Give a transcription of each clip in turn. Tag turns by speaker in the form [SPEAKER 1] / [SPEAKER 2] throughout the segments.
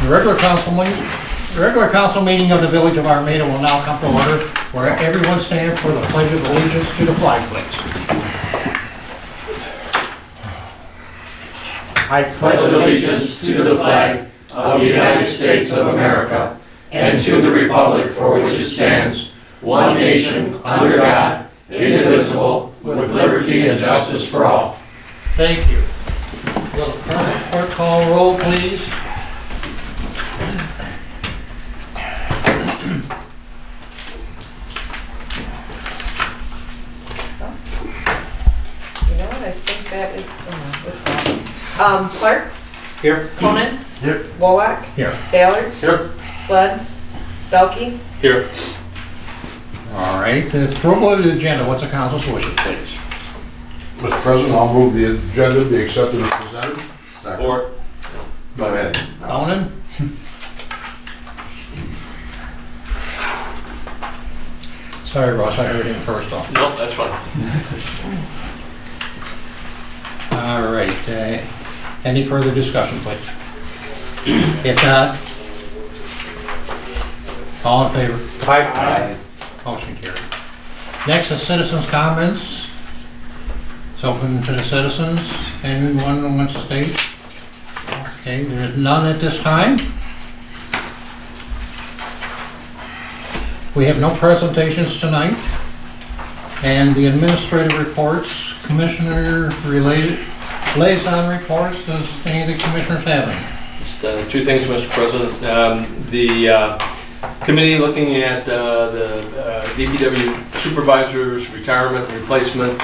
[SPEAKER 1] The regular council meeting of the Village of Armada will now come to order, where everyone stand for the Pledge of Allegiance to the flag, please. I
[SPEAKER 2] pledge allegiance to the flag of the United States of America and to the republic for which it stands, one nation, under God, indivisible, with liberty and justice for all.
[SPEAKER 1] Thank you. Will the clerk call roll, please?
[SPEAKER 3] You know what, I think that is, it's not. Clark?
[SPEAKER 1] Here.
[SPEAKER 3] Conan?
[SPEAKER 2] Here.
[SPEAKER 3] Wowak?
[SPEAKER 1] Here.
[SPEAKER 3] Ballard?
[SPEAKER 2] Here.
[SPEAKER 3] Sleds? Belkey?
[SPEAKER 2] Here.
[SPEAKER 1] All right, the approval of the agenda, what's the council's wishes, please?
[SPEAKER 4] Mr. President, I'll move the agenda be accepted as presented.
[SPEAKER 2] Support. Go ahead.
[SPEAKER 1] Conan? Sorry, Ross, I heard him first off.
[SPEAKER 2] No, that's fine.
[SPEAKER 1] All right, any further discussion, please? If not, all in favor?
[SPEAKER 4] Aye.
[SPEAKER 1] Motion carried. Next is citizens' comments. It's open to the citizens. Anyone who wants to state? Okay, there is none at this time. We have no presentations tonight. And the administrative reports, commissioner related, liaison reports, does any of the commissioners have any?
[SPEAKER 5] Just two things, Mr. President. The committee looking at the DPW supervisor's retirement and replacement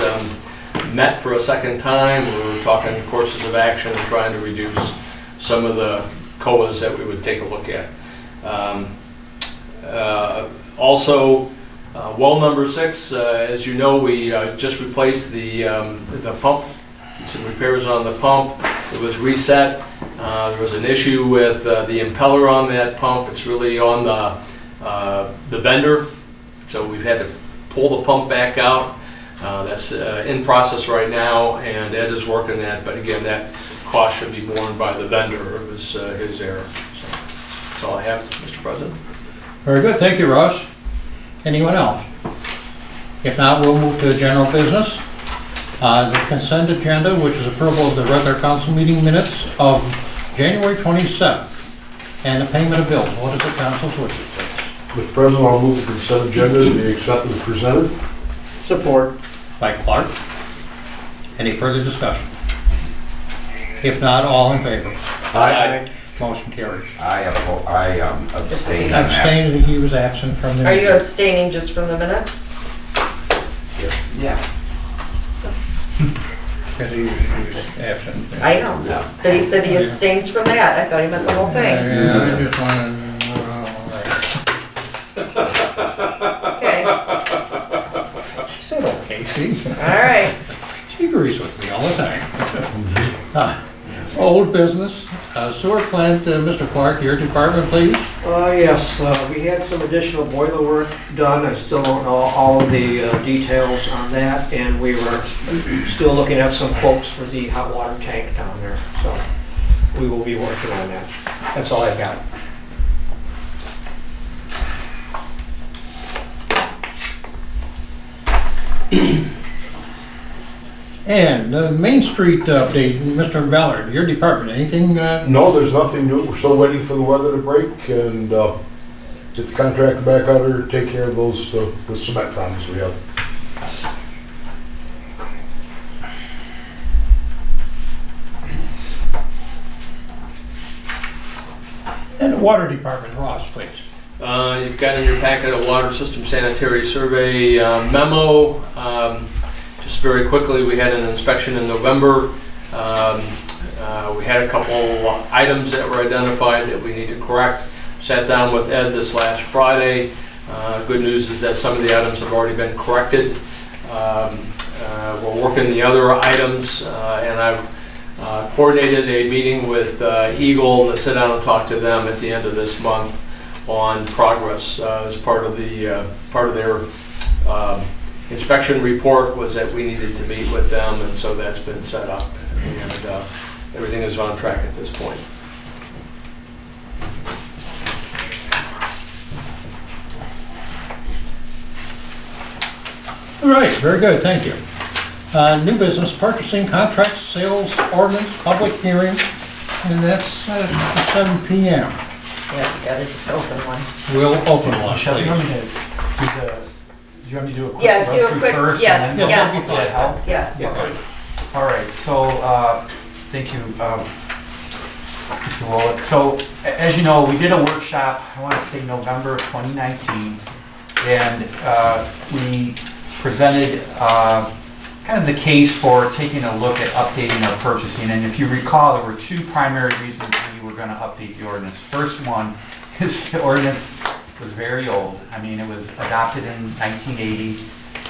[SPEAKER 5] met for a second time. We were talking courses of action and trying to reduce some of the COAs that we would take a look at. Also, well number 6, as you know, we just replaced the pump. Some repairs on the pump. It was reset. There was an issue with the impeller on that pump. It's really on the vendor, so we've had to pull the pump back out. That's in process right now, and Ed is working that. But again, that cost should be borne by the vendor. It was his error. So that's all I have, Mr. President.
[SPEAKER 1] Very good, thank you, Ross. Anyone else? If not, we'll move to general business. The consent agenda, which is approval of the regular council meeting minutes of January 27th, and the payment of bills. What is the council's wishes, please?
[SPEAKER 4] Mr. President, I'll move the consent agenda to be accepted as presented.
[SPEAKER 1] Support. By Clark. Any further discussion? If not, all in favor?
[SPEAKER 5] Aye.
[SPEAKER 1] Motion carries.
[SPEAKER 6] I abstain. on that.
[SPEAKER 1] Abstained, he was absent from the...
[SPEAKER 3] Are you abstaining just from the minutes?
[SPEAKER 6] Yeah.
[SPEAKER 1] Because he was absent.
[SPEAKER 3] I know.
[SPEAKER 6] Yeah.
[SPEAKER 3] But he said he abstains from that. I thought he meant the whole thing.
[SPEAKER 1] Yeah, I just wanted...
[SPEAKER 3] Okay.
[SPEAKER 1] She said okay, see?
[SPEAKER 3] All right.
[SPEAKER 1] She agrees with me all the time. Old business, sewer plant, Mr. Clark, your department, please.
[SPEAKER 7] Yes, we had some additional boiler work done. I still don't know all of the details on that, and we were still looking at some quotes for the hot water tank down there. So we will be working on that. That's all I've got.
[SPEAKER 1] And the Main Street update, Mr. Ballard, your department, anything?
[SPEAKER 4] No, there's nothing new. We're still waiting for the weather to break and get the contractor back out there to take care of those the cement problems we have.
[SPEAKER 1] And the water department, Ross, please.
[SPEAKER 5] You've got in your packet a water system sanitary survey memo. Just very quickly, we had an inspection in November. We had a couple items that were identified that we need to correct. Sat down with Ed this last Friday. Good news is that some of the items have already been corrected. We're working the other items, and I've coordinated a meeting with Eagle to sit down and talk to them at the end of this month on progress as part of their inspection report was that we needed to meet with them, and so that's been set up, and everything is on track at this point.
[SPEAKER 1] All right, very good, thank you. New business purchasing contracts, sales ordinance, public hearing, and that's at 7 p.m.
[SPEAKER 3] Yeah, you gotta just open one.
[SPEAKER 1] We'll open one,
[SPEAKER 8] Michelle, do you want me
[SPEAKER 1] please.
[SPEAKER 8] to do the, do you want me to do a quick
[SPEAKER 3] Yeah, do a
[SPEAKER 8] run through
[SPEAKER 3] quick,
[SPEAKER 8] first?
[SPEAKER 3] yes,
[SPEAKER 8] and then-
[SPEAKER 1] Yes,
[SPEAKER 3] yes,
[SPEAKER 1] that'd be
[SPEAKER 8] Does that help?
[SPEAKER 3] yes,
[SPEAKER 8] Yeah.
[SPEAKER 3] please.
[SPEAKER 8] All right, so, thank you, Mr. Wolick. So, as you know, we did a workshop, I want to say November of 2019, and we presented kind of the case for taking a look at updating our purchasing. And if you recall, there were two primary reasons we were going to update the ordinance. First one is the ordinance was very old. I mean, it was adopted in 1980,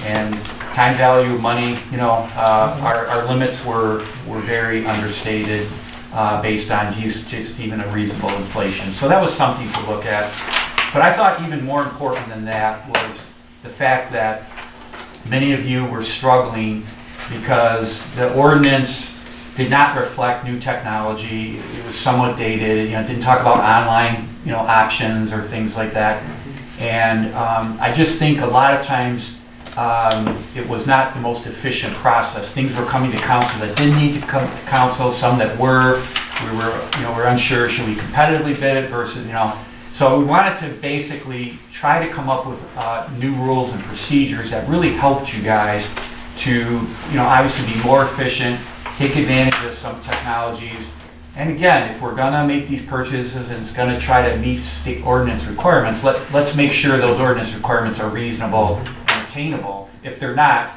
[SPEAKER 8] and time value of money, you know, our limits were very understated based on just even a reasonable inflation. So that was something to look at. But I thought even more important than that was the fact that many of you were struggling because the ordinance did not reflect new technology. It was somewhat dated. You know, it didn't talk about online, you know, options or things like that. And I just think a lot of times it was not the most efficient process. Things were coming to council that didn't need to come to council. Some that were. We're unsure. Should we competitively bid it versus, you know. So we wanted to basically try to come up with new rules and procedures that really helped you guys to, you know, obviously be more efficient, take advantage of some technologies. And again, if we're gonna make these purchases and it's gonna try to meet state ordinance requirements, let's make sure those ordinance requirements are reasonable and attainable. If they're not,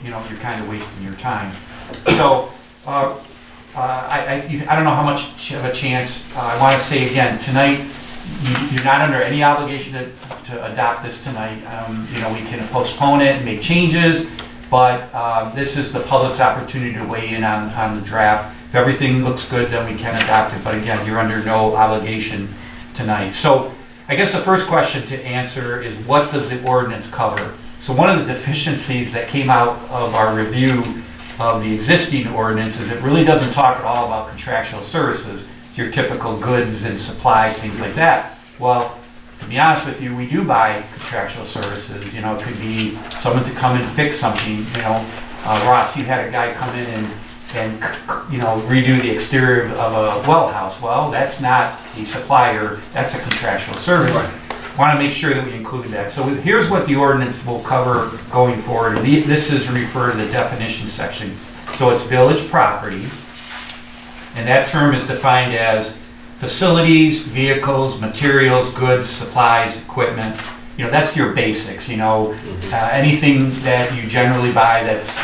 [SPEAKER 8] you know, you're kind of wasting your time. So I don't know how much of a chance, I wanna say again, tonight, you're not under any obligation to adopt this tonight. You know, we can postpone it and make changes, but this is the public's opportunity to weigh in on the draft. If everything looks good, then we can adopt it, but again, you're under no obligation tonight. So I guess the first question to answer is, what does the ordinance cover? So one of the deficiencies that came out of our review of the existing ordinance is it really doesn't talk at all about contractual services. Your typical goods and supplies, things like that. Well, to be honest with you, we do buy contractual services. You know, it could be someone to come and fix something. You know, Ross, you had a guy come in and you know, redo the exterior of a well house. Well, that's not a supplier, that's a contractual service. Right. Want to make sure that we include that. So here's what the ordinance will cover going forward. This is referred to the definition section. So it's village property. And that term is defined as facilities, vehicles, materials, goods, supplies, equipment. You know, that's your basics, you know. Anything that you generally buy that's,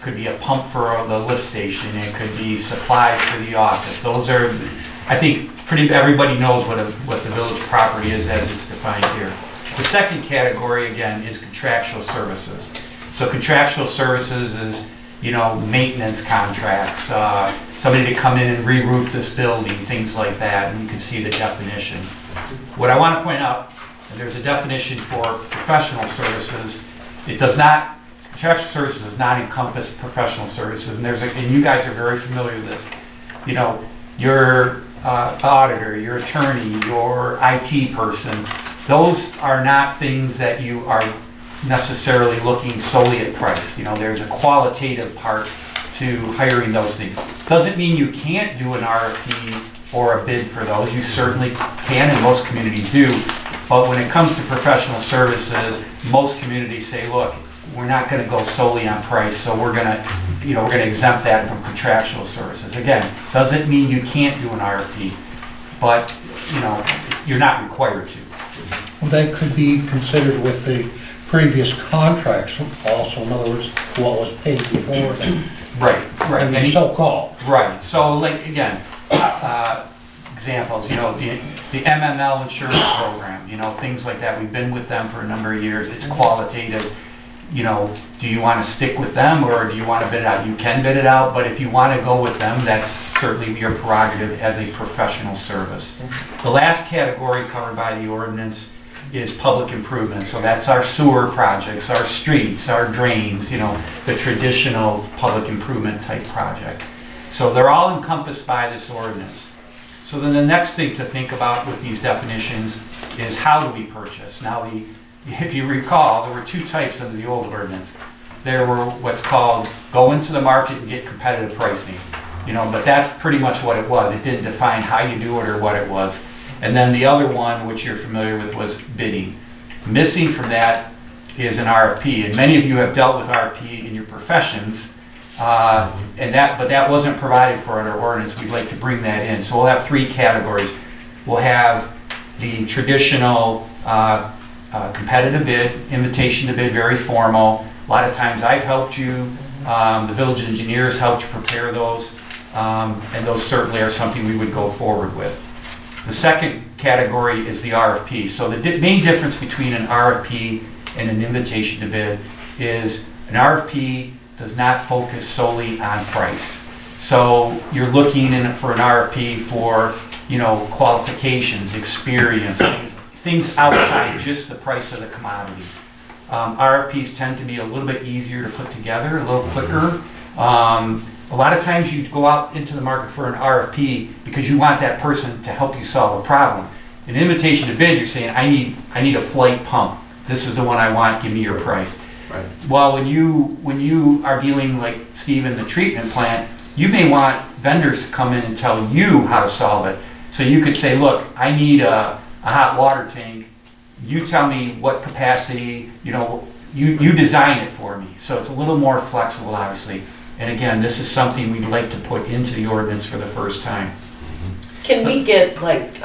[SPEAKER 8] could be a pump for the lift station, it could be supplies for the office. Those are, I think, everybody knows what the village property is as it's defined here. The second category, again, is contractual services. So contractual services is, you know, maintenance contracts, somebody to come in and re-roof this building, things like that, and you can see the definition. What I want to point out, there's a definition for professional services. It does not, contractual services does not encompass professional services, and you guys are very familiar with this. You know, your auditor, your attorney, your IT person, those are not things that you are necessarily looking solely at price. You know, there's a qualitative part to hiring those things. Doesn't mean you can't do an RFP or a bid for those. You certainly can, and most communities do. But when it comes to professional services, most communities say, look, we're not going to go solely on price, so we're going to, you know, we're going to exempt that from contractual services. Again, doesn't mean you can't do an RFP, but you know, you're not required to.
[SPEAKER 1] Well, that could be considered with the previous contracts also, in other words, what was paid before then.
[SPEAKER 8] Right.
[SPEAKER 1] And the so-called.
[SPEAKER 8] Right, so like, again, examples, you know, the MML insurance program, you know, things like that. We've been with them for a number of years. It's qualitative. You know, do you want to stick with them or do you want to bid it out? You can bid it out, but if you want to go with them, that's certainly your prerogative as a professional service. The last category covered by the ordinance is public improvement. So that's our sewer projects, our streets, our drains, you know, the traditional public improvement type project. So they're all encompassed by this ordinance. So then the next thing to think about with these definitions is how do we purchase? Now if you recall, there were two types under the old ordinance. There were what's called go into the market and get competitive pricing, but that's pretty much what it was. It didn't define how you do it or what it was. And then the other one, which you're familiar with, was bidding. Missing from that is an RFP, and many of you have dealt with RFP in your professions, but that wasn't provided for under ordinance. We'd like to bring that in. So we'll have three categories. We'll have the traditional competitive bid, invitation to bid, very formal. A lot of times I've helped you, the village engineers helped you prepare those, and those certainly are something we would go forward with. The second category is the RFP. So the main difference between an RFP and an invitation to bid is an RFP does not focus solely on price. So you're looking for an RFP for, qualifications, experience, things outside just the price of the commodity. RFPs tend to be a little bit easier to put together, a little quicker. A lot of times you go out into the market for an RFP because you want that person to help you solve a problem. An invitation to bid, you're saying, I need a flight pump. This is the one I want, give me your price.
[SPEAKER 5] Right.
[SPEAKER 8] Well, when you are dealing like Steve in the treatment plant, you may want vendors to come in and tell you how to solve it. So you could say, look, I need a hot water tank. You tell me what capacity, you design it for me. So it's a little more flexible, obviously. And again, this is something we'd like to put into the ordinance for the first time.
[SPEAKER 3] Can we get like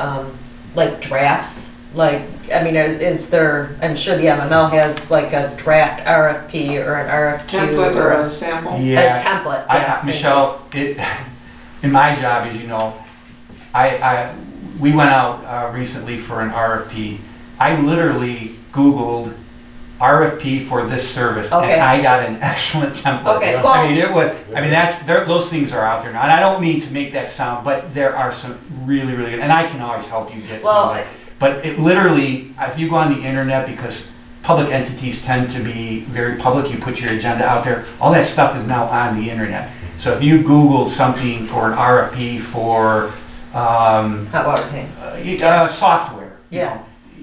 [SPEAKER 3] drafts? Is there, I'm sure the MML has like a draft RFP or an RFQ.
[SPEAKER 9] Template or a sample?
[SPEAKER 8] Yeah.
[SPEAKER 3] A template, yeah.
[SPEAKER 8] Michelle, in my job, as you know, we went out recently for an RFP. I literally Googled RFP for this service,
[SPEAKER 3] Okay.
[SPEAKER 8] and I got an excellent template.
[SPEAKER 3] Okay, well-
[SPEAKER 8] Those things are out there now, and I don't mean to make that sound, but there are some really, really good, and I can always help you get some of it. But it literally, if you go on the internet, because public entities tend to be very public, you put your agenda out there, all that stuff is now on the internet. So if you Google something for an RFP for
[SPEAKER 3] Hot water tank.
[SPEAKER 8] software,
[SPEAKER 3] Yeah.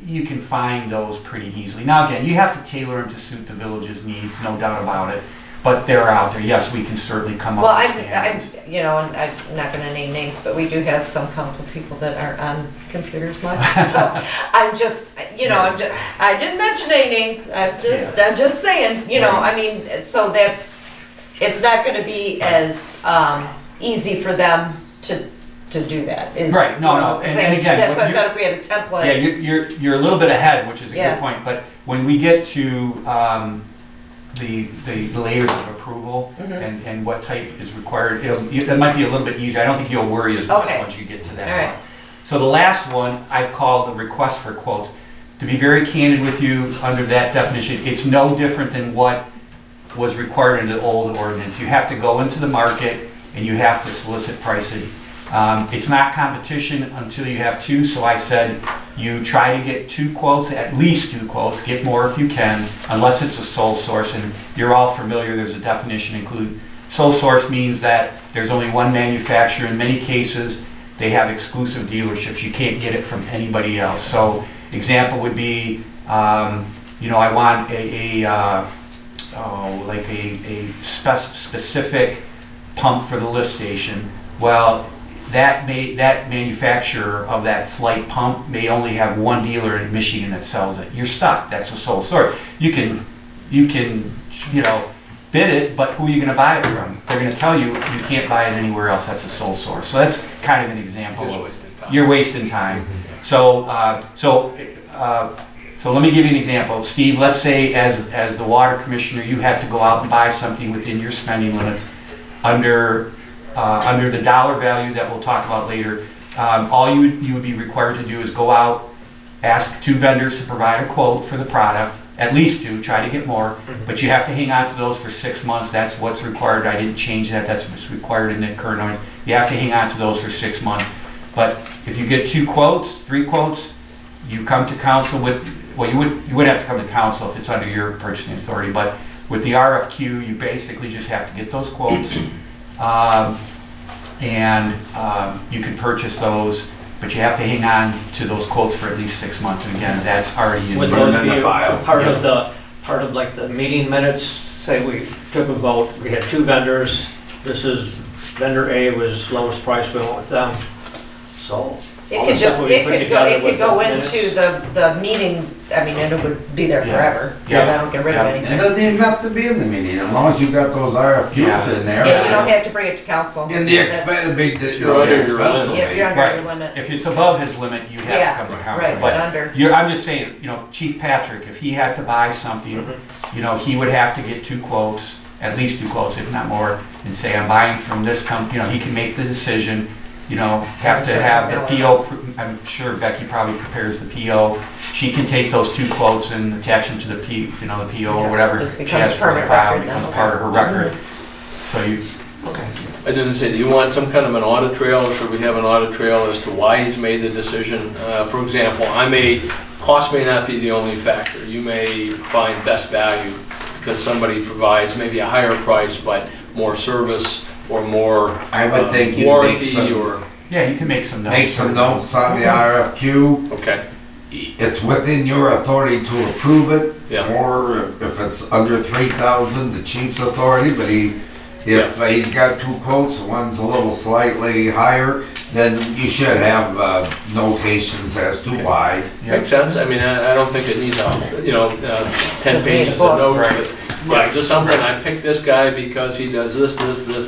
[SPEAKER 8] you can find those pretty easily. Now again, you have to tailor them to suit the village's needs, no doubt about it. But they're out there. Yes, we can certainly come
[SPEAKER 3] Well,
[SPEAKER 8] up with
[SPEAKER 3] I'm,
[SPEAKER 8] standards.
[SPEAKER 3] and I'm not gonna name names, but we do have some council people that aren't on computers much, so I'm just, I didn't mention any names, I'm just saying, so it's not gonna be as, easy for them to do that, is.
[SPEAKER 8] Right, no, and again,
[SPEAKER 3] That's why I
[SPEAKER 8] when
[SPEAKER 3] thought if we had a template.
[SPEAKER 8] Yeah, you're a little bit ahead, which is a
[SPEAKER 3] Yeah.
[SPEAKER 8] good point, but when we get to the layers of approval
[SPEAKER 3] Mhm.
[SPEAKER 8] and what type is required, that might be a little bit easier. I don't think you'll worry as much
[SPEAKER 3] Okay.
[SPEAKER 8] once you get to that
[SPEAKER 3] All right.
[SPEAKER 8] one. So the last one I've called the request for quotes. To be very candid with you, under that definition, it's no different than what was required in the old ordinance. You have to go into the market and you have to solicit pricing. It's not competition until you have two, so I said you try to get two quotes, at least two quotes, get more if you can, unless it's a sole source, and you're all familiar, there's a definition include. Sole source means that there's only one manufacturer. In many cases, they have exclusive dealerships. You can't get it from anybody else. So example would be, I want a specific pump for the lift station. Well, that manufacturer of that flight pump may only have one dealer in Michigan that sells it. You're stuck. That's a sole source. You can bid it, but who are you going to buy it from? They're going to tell you you can't buy it anywhere else. That's a sole source. So that's kind of an example.
[SPEAKER 5] Just wasting time.
[SPEAKER 8] You're wasting time. So let me give you an example. Steve, let's say as the water commissioner, you had to go out and buy something within your spending limits under the dollar value that we'll talk about later. All you would be required to do is go out, ask two vendors to provide a quote for the product, at least two, try to get more, but you have to hang on to those for 6 months. That's what's required. I didn't change that. That's what's required in the current ordinance. You have to hang on to those for 6 months. But if you get 2 quotes, 3 quotes, you come to council with, well, you would have to come to council if it's under your purchasing authority, but with the RFQ, you basically just have to get those quotes, and you can purchase those but you have to hang on to those quotes for at least 6 months, and again, that's already in.
[SPEAKER 7] Would
[SPEAKER 6] Burn
[SPEAKER 7] those
[SPEAKER 6] in the
[SPEAKER 7] be
[SPEAKER 6] file.
[SPEAKER 7] part of like the meeting minutes? Say we took a vote, we had 2 vendors, this is vendor A was lowest price, we went with them. So.
[SPEAKER 3] It
[SPEAKER 7] all
[SPEAKER 3] could
[SPEAKER 7] the
[SPEAKER 3] just,
[SPEAKER 7] stuff we
[SPEAKER 3] it
[SPEAKER 7] put
[SPEAKER 3] could go,
[SPEAKER 7] together
[SPEAKER 3] it could
[SPEAKER 7] with
[SPEAKER 3] go
[SPEAKER 7] the
[SPEAKER 3] into
[SPEAKER 7] minutes.
[SPEAKER 3] the meeting, I mean, and it would be there
[SPEAKER 8] Yeah.
[SPEAKER 3] forever, because
[SPEAKER 8] Yeah.
[SPEAKER 3] I don't get rid of
[SPEAKER 8] Yeah.
[SPEAKER 6] It
[SPEAKER 3] anything.
[SPEAKER 6] doesn't even have to be in the meeting, as long as you got those
[SPEAKER 8] Yeah.
[SPEAKER 6] RFQs in there.
[SPEAKER 3] Yeah, you don't have to bring it to council.
[SPEAKER 6] In the
[SPEAKER 3] That's-
[SPEAKER 6] expense, big, the
[SPEAKER 5] You're under your
[SPEAKER 6] expense will
[SPEAKER 5] limit.
[SPEAKER 3] If you're
[SPEAKER 6] be.
[SPEAKER 3] under
[SPEAKER 8] Right.
[SPEAKER 3] your limit.
[SPEAKER 8] If it's above his limit, you have
[SPEAKER 3] Yeah,
[SPEAKER 8] to come to council.
[SPEAKER 3] right,
[SPEAKER 8] But
[SPEAKER 3] but under.
[SPEAKER 8] I'm just saying, Chief Patrick, if he had to buy something, he would have to get 2 quotes, at least 2 quotes, if not more, and say, I'm buying from this company, he can make the decision, have to have the PO, I'm sure Becky probably prepares the PO. She can take those 2 quotes and attach them to the PO or
[SPEAKER 3] Yeah,
[SPEAKER 8] whatever
[SPEAKER 3] just
[SPEAKER 8] she
[SPEAKER 3] becomes
[SPEAKER 8] has for the
[SPEAKER 3] permanent
[SPEAKER 8] file,
[SPEAKER 3] record
[SPEAKER 8] becomes
[SPEAKER 3] now.
[SPEAKER 8] part of her record. So
[SPEAKER 5] I didn't say, do you want some kind of an audit trail, or should we have an audit trail as to why he's made the decision? For example, cost may not be the only factor. You may find best value because somebody provides maybe a higher price, but more service or more
[SPEAKER 6] I would think you'd make
[SPEAKER 5] warranty
[SPEAKER 6] some,
[SPEAKER 5] or,
[SPEAKER 8] yeah, you can make some notes.
[SPEAKER 6] make some notes on the RFQ.
[SPEAKER 5] okay,
[SPEAKER 6] It's within your authority to approve it,
[SPEAKER 5] yeah.
[SPEAKER 6] or if it's under 3,000, the chief's authority, but if he's got 2 quotes, one's a little slightly higher, then you should have notations as to why.
[SPEAKER 5] Makes sense. I mean, I don't think it needs 10
[SPEAKER 3] Doesn't need a
[SPEAKER 5] pages of
[SPEAKER 3] book.
[SPEAKER 5] notes. But yeah, just something, I picked this guy because he does this,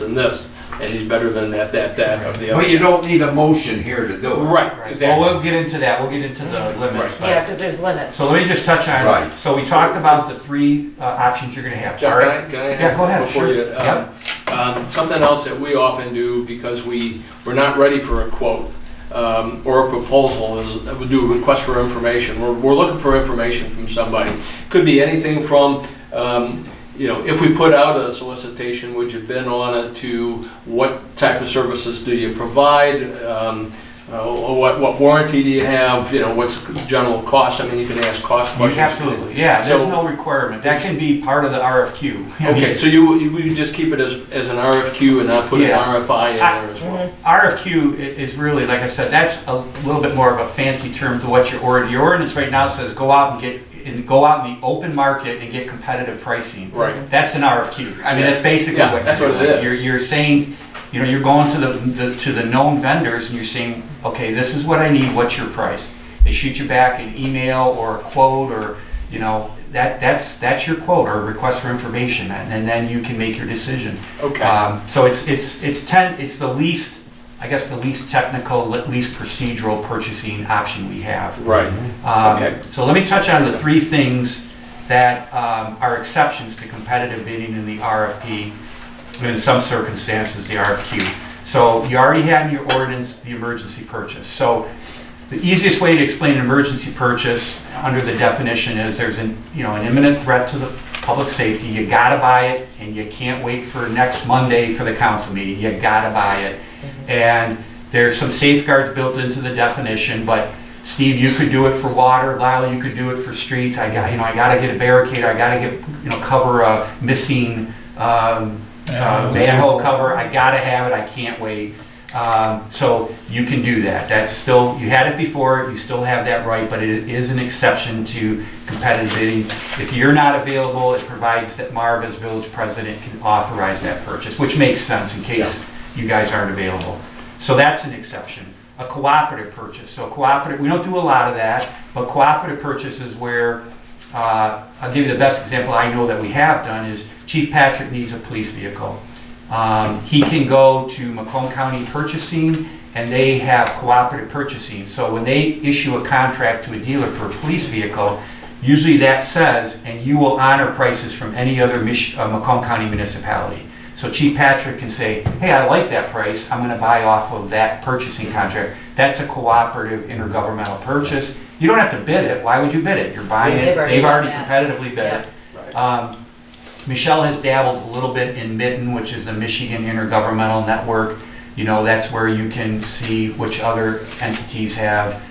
[SPEAKER 5] and this, and he's better than that, of the
[SPEAKER 6] But
[SPEAKER 5] other.
[SPEAKER 6] you don't need a motion here to do it.
[SPEAKER 5] Right,
[SPEAKER 8] Well,
[SPEAKER 5] exactly.
[SPEAKER 8] we'll get into that, we'll get into the limits. but-
[SPEAKER 3] Yeah, because there's limits.
[SPEAKER 8] So let me just touch on,
[SPEAKER 6] Right.
[SPEAKER 8] so we talked about the 3 options you're gonna have.
[SPEAKER 5] Jeff,
[SPEAKER 8] All right.
[SPEAKER 5] can I
[SPEAKER 8] Yeah, go ahead,
[SPEAKER 5] before
[SPEAKER 8] sure.
[SPEAKER 5] you,
[SPEAKER 8] Yep.
[SPEAKER 5] something else that we often do because we're not ready for a quote or a proposal is we do a request for information. We're looking for information from somebody. Could be anything from, if we put out a solicitation, would you bid on it, to what type of services do you provide? What warranty do you have? What's the general cost? I mean, you can ask cost questions.
[SPEAKER 8] Absolutely, yeah, there's
[SPEAKER 5] So-
[SPEAKER 8] no requirement. That can be part of the RFQ. I mean,
[SPEAKER 5] Okay, so you just keep it as an RFQ and not put an
[SPEAKER 8] Yeah.
[SPEAKER 5] RFI in there as well?
[SPEAKER 8] RFQ is really, like I said, that's a little bit more of a fancy term to what your ordinance right now says, go out in the open market and get competitive pricing.
[SPEAKER 5] Right.
[SPEAKER 8] That's an RFQ. I mean, that's basically
[SPEAKER 5] Yeah,
[SPEAKER 8] what
[SPEAKER 5] that's
[SPEAKER 8] you're
[SPEAKER 5] what it
[SPEAKER 8] doing.
[SPEAKER 5] is.
[SPEAKER 8] You're saying, you're going to the known vendors and you're saying, okay, this is what I need, what's your price? They shoot you back an email or a quote, or, that's your quote or request for information, and then you can make your decision.
[SPEAKER 5] Okay.
[SPEAKER 8] So it's the least, I guess, the least technical, least procedural purchasing option we have.
[SPEAKER 5] Right. Okay.
[SPEAKER 8] So let me touch on the 3 things that are exceptions to competitive bidding in the RFP, and in some circumstances, the RFQ. So you already had in your ordinance the emergency purchase. So the easiest way to explain an emergency purchase under the definition is there's an imminent threat to the public safety. You gotta buy it, and you can't wait for next Monday for the council meeting. You gotta buy it. And there's some safeguards built into the definition, but Steve, you could do it for water. Lyle, you could do it for streets. I gotta get a barricade. I gotta cover a missing manhole cover. I gotta have it. I can't wait. So you can do that. That's still, you had it before, you still have that right, but it is an exception to competitive bidding. If you're not available, it provides that Marv, as village president, can authorize that purchase, which makes sense in case you guys aren't available. So that's an exception. A cooperative purchase. So cooperative, we don't do a lot of that, but cooperative purchase is where, I'll give you the best example I know that we have done is Chief Patrick needs a police vehicle. He can go to Macomb County Purchasing, and they have cooperative purchasing. So when they issue a contract to a dealer for a police vehicle, usually that says, and you will honor prices from any other Macomb County municipality. So Chief Patrick can say, hey, I like that price, I'm gonna buy off of that purchasing contract. That's a cooperative intergovernmental purchase. You don't have to bid it. Why would you bid it? You're buying it. They've already competitively bid it. Michelle has dabbled a little bit in Mitten, which is the Michigan Intergovernmental Network. That's where you can see which other entities have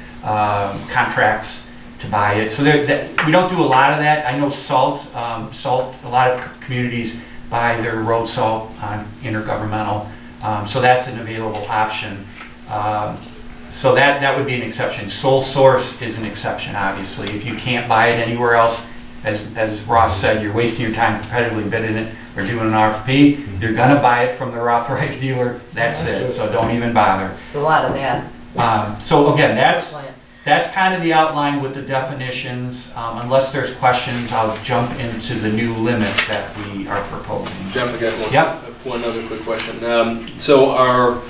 [SPEAKER 8] contracts to buy it. So we don't do a lot of that. I know salt, a lot of communities buy their road salt on intergovernmental. So that's an available option. So that would be an exception. Sole source is an exception, obviously. If you can't buy it anywhere else, as Ross said, you're wasting your time competitively bidding it or doing an RFP, you're gonna buy it from their authorized dealer, that's it, so don't even bother.
[SPEAKER 3] It's a lot of that.
[SPEAKER 8] So again, that's kind of the outline with the definitions. Unless there's questions, I'll jump into the new limits that we are proposing.
[SPEAKER 5] Jeff, I got one.
[SPEAKER 8] Yep.
[SPEAKER 5] One other quick question. So our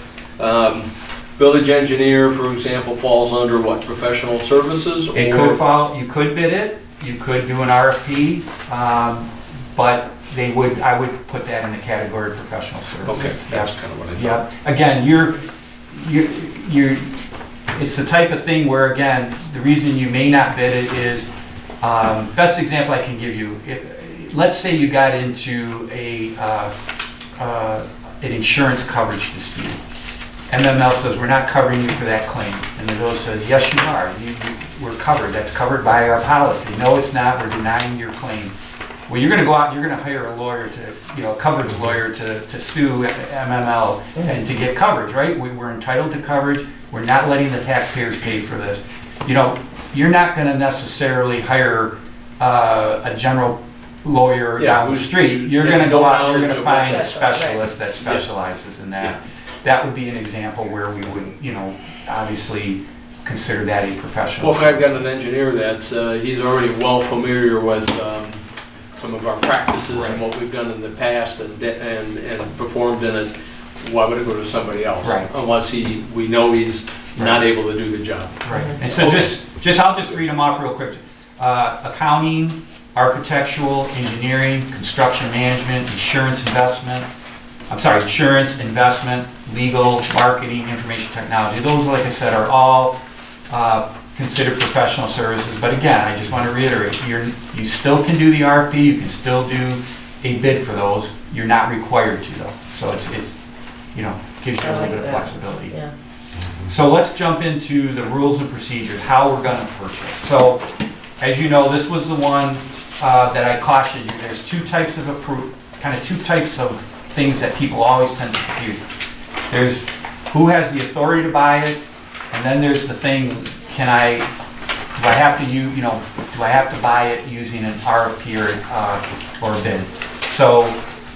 [SPEAKER 5] village engineer, for example, falls under what, professional services?
[SPEAKER 8] It could fall, you could bid it, you could do an RFP, but I would put that in the category of professional services.
[SPEAKER 5] Okay, that's kind of what I thought.
[SPEAKER 8] Yep. Again, it's the type of thing where, again, the reason you may not bid it is, best example I can give you, let's say you got into an insurance coverage dispute. MML says, we're not covering you for that claim. And the village says, yes, you are. We're covered. That's covered by our policy. No, it's not. We're denying your claim. Well, you're going to go out and you're going to hire a lawyer a coverage lawyer to sue MML and to get coverage, right? We're entitled to coverage. We're not letting the taxpayers pay for this. You're not going to necessarily hire a general lawyer down the street. You're going to go out and you're going to find a specialist that specializes in that.
[SPEAKER 5] Yeah.
[SPEAKER 8] That would be an example where we would, obviously consider that a professional.
[SPEAKER 5] Well, if I've got an engineer that's, he's already well familiar with some of our practices and what we've done in the past and performed in it, why would it go to somebody else?
[SPEAKER 8] Right.
[SPEAKER 5] Unless we know he's not able to do the job.
[SPEAKER 8] Right. And so I'll just read them off real quick. Accounting, architectural, engineering, construction management, insurance investment, legal, marketing, information technology. Those, like I said, are all considered professional services. But again, I just want to reiterate, you still can do the RFP, you can still do a bid for those. You're not required to though. So it's gives you a little bit of flexibility.
[SPEAKER 3] Yeah.
[SPEAKER 8] So let's jump into the rules and procedures, how we're going to purchase. So as you know, this was the one that I cautioned you. There's two types of things that people always tend to confuse. There's who has the authority to buy it, and then there's the thing, do I have to buy it using an RFP or a bid? So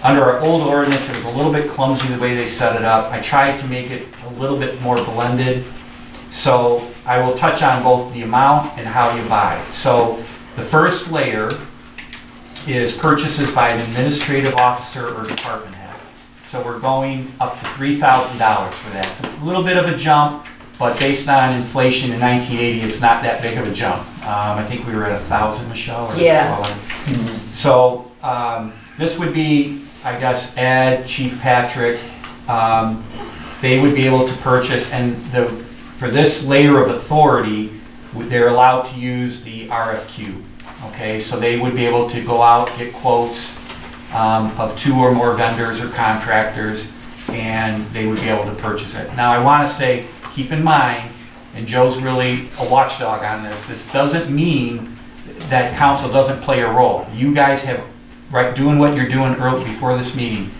[SPEAKER 8] under our old ordinance, it was a little bit clumsy the way they set it up. I tried to make it a little bit more blended. So I will touch on both the amount and how you buy. So the first layer is purchases by an administrative officer or department head. So we're going up to $3,000 for that. It's a little bit of a jump, but based on inflation in 1980, it's not that big of a jump. I think we were at 1,000, Michelle?
[SPEAKER 3] Yeah.
[SPEAKER 8] So this would be, I guess, Ed, Chief Patrick, they would be able to purchase, and for this layer of authority, they're allowed to use the RFQ. Okay, so they would be able to go out, get quotes of 2 or more vendors or contractors, and they would be able to purchase it. Now I want to say, keep in mind, and Joe's really a watchdog on this, this doesn't mean that council doesn't play a role. You guys have, doing what you're doing early before this meeting,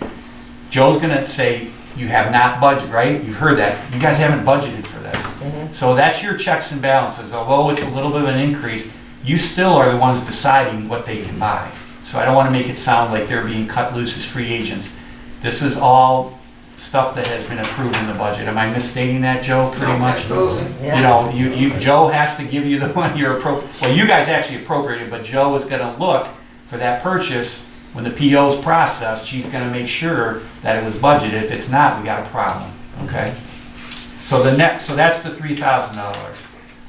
[SPEAKER 8] Joe's going to say, you have not budgeted, right? You've heard that. You guys haven't budgeted for this. Mm-hmm. So that's your checks and balances. Although it's a little bit of an increase, you still are the ones deciding what they can buy. So I don't want to make it sound like they're being cut loose as free agents. This is all stuff that has been approved in the budget. Am I misstating that, Joe, pretty much?
[SPEAKER 3] Absolutely. Yeah.
[SPEAKER 8] Joe has to give you the one you're appropriate. Well, you guys actually appropriated, but Joe is going to look for that purchase. When the PO's processed, she's going to make sure that it was budgeted. If it's not, we got a problem, okay? So that's the $3,000.